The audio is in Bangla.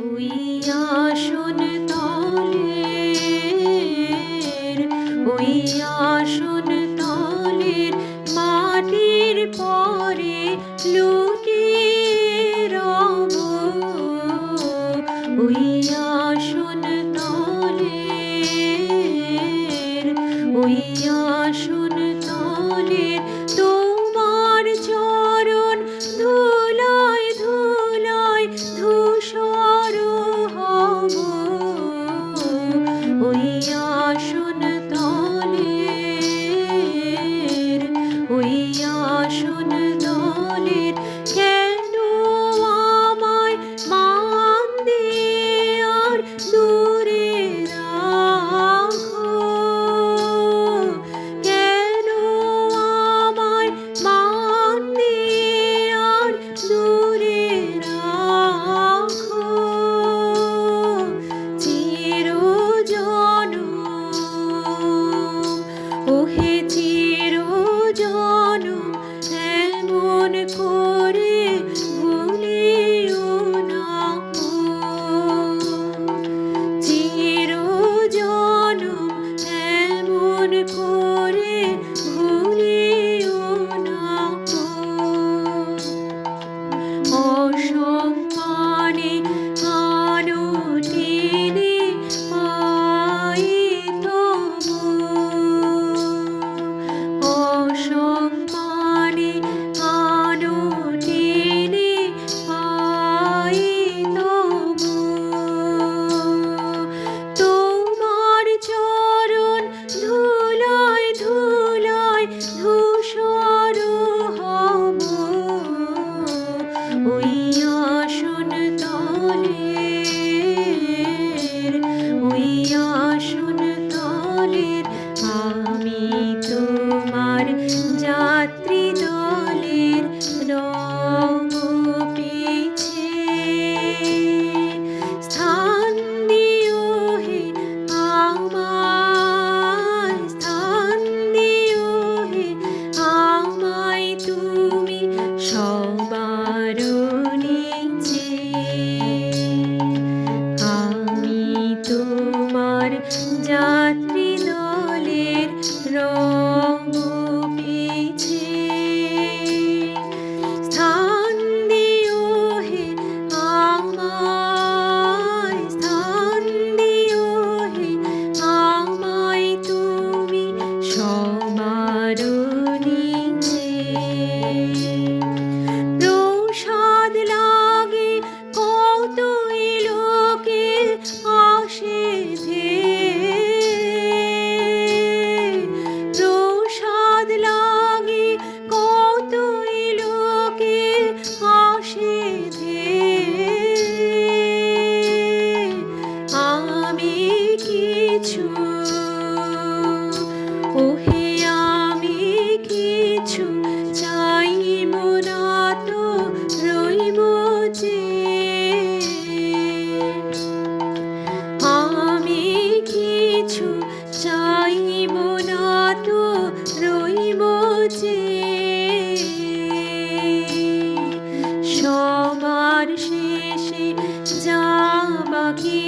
ওই আসন তলের, ওই আসন তলের মাটির পরে লুটিয়ে রব। ওই আসন তলের, ওই আসন তলের তোমার চরণ ধুলায় ধুলায় ধূসর হব। ওই আসন তলের, ওই আসন তলের কেন আমায় মান দিয়ে আর দূরে রাখো? কেন আমায় মান দিয়ে আর দূরে রাখো? চিরজনম, ওহে চিরজনম এমন করে ভুলিও না গো। চিরজনম এমন করে ভুলিও না গো। অসম্মানে কানো টেনে পাই তবু, অসম্মানে কানো টেনে পাই তবু। তোমার চরণ ধুলায় ধুলায় ধূসর হব। ওই আসন তলের, ওই আসন তলের আমি তোমার যাত্রী দলের রঙ পিছে। স্থান দিও হে আমায়, স্থান দিও হে আমায় তুমি সবার নিচে। আমি তোমার যাত্রী দলের রঙ পিছে। স্থান দিও হে আমায়, স্থান দিও হে আমায় তুমি সবার নিচে। প্রসাদ লাগে কতই লোকে আসে ধেয়ে। প্রসাদ লাগে কতই লোকে আসে ধেয়ে। আমি কিছু, ওহে আমি কিছু চাইব না তো রইব যে। আমি কিছু চাইব না তো রইব যে। সবার শেষে যা বাকি